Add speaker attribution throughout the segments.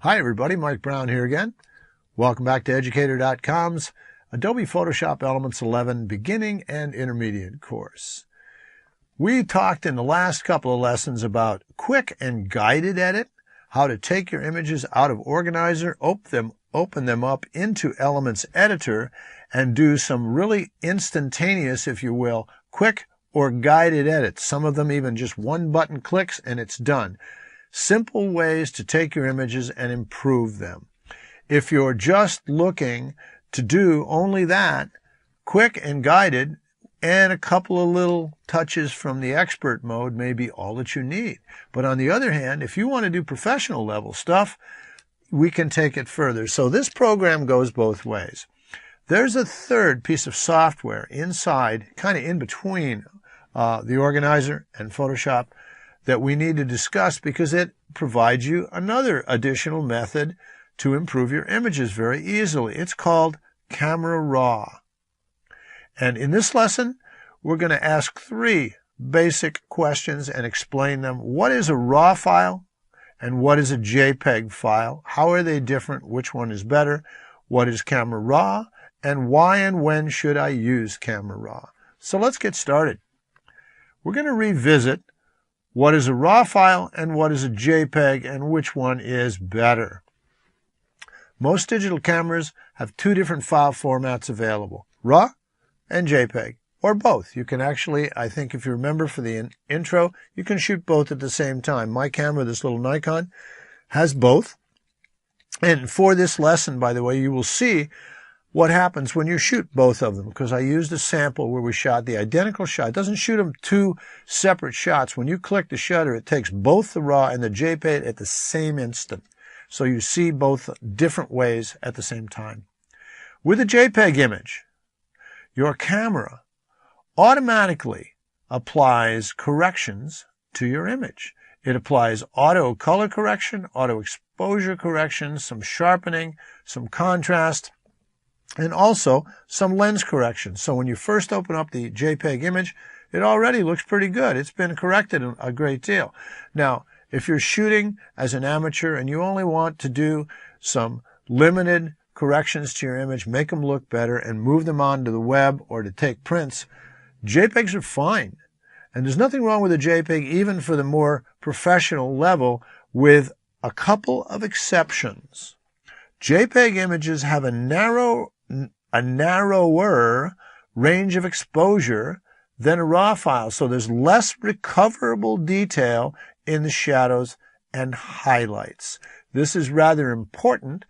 Speaker 1: Hi everybody, Mike Brown here again. Welcome back to Educator.com's Adobe Photoshop Elements 11 Beginning and Intermediate course. We talked in the last couple of lessons about quick and guided edit, how to take your images out of Organizer, open them up into Elements Editor, and do some really instantaneous, if you will, quick or guided edits. Some of them even just one button clicks and it's done. Simple ways to take your images and improve them. If you're just looking to do only that, quick and guided, and a couple of little touches from the expert mode may be all that you need. But on the other hand, if you want to do professional level stuff, we can take it further. So this program goes both ways. There's a third piece of software inside, kind of in between the Organizer and Photoshop, that we need to discuss because it provides you another additional method to improve your images very easily. It's called Camera Raw. And in this lesson, we're going to ask three basic questions and explain them. What is a RAW file and what is a JPEG file? How are they different? Which one is better? What is Camera Raw? And why and when should I use Camera Raw? So let's get started. We're going to revisit what is a RAW file and what is a JPEG and which one is better. Most digital cameras have two different file formats available, RAW and JPEG, or both. You can actually, I think if you remember for the intro, you can shoot both at the same time. My camera, this little Nikon, has both. And for this lesson, by the way, you will see what happens when you shoot both of them, because I used a sample where we shot the identical shot. It doesn't shoot them two separate shots. When you click the shutter, it takes both the RAW and the JPEG at the same instant. So you see both different ways at the same time. With a JPEG image, your camera automatically applies corrections to your image. It applies auto color correction, auto exposure correction, some sharpening, some contrast, and also some lens correction. So when you first open up the JPEG image, it already looks pretty good. It's been corrected a great deal. Now, if you're shooting as an amateur and you only want to do some limited corrections to your image, make them look better, and move them onto the web or to take prints, JPEGs are fine. And there's nothing wrong with a JPEG, even for the more professional level, with a couple of exceptions. JPEG images have a narrower range of exposure than a RAW file, so there's less recoverable detail in the shadows and highlights. This is rather important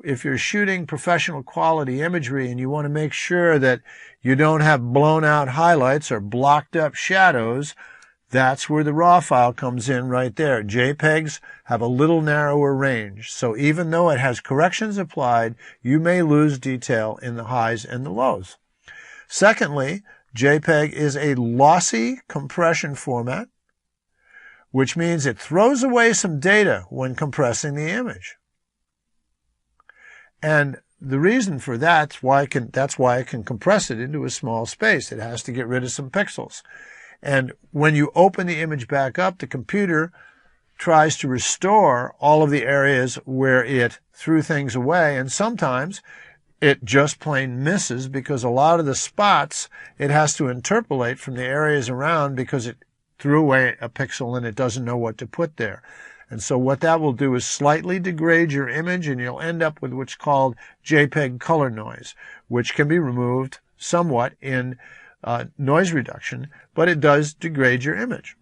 Speaker 1: if you're shooting professional quality imagery and you want to make sure that you don't have blown out highlights or blocked up shadows. That's where the RAW file comes in right there. JPEGs have a little narrower range. So even though it has corrections applied, you may lose detail in the highs and the lows. Secondly, JPEG is a lossy compression format, which means it throws away some data when compressing the image. And the reason for that's why I can compress it into a small space. It has to get rid of some pixels. And when you open the image back up, the computer tries to restore all of the areas where it threw things away. And sometimes it just plain misses because a lot of the spots it has to interpolate from the areas around because it threw away a pixel and it doesn't know what to put there. And so what that will do is slightly degrade your image and you'll end up with what's called JPEG color noise, which can be removed somewhat in noise reduction, but it does degrade your image.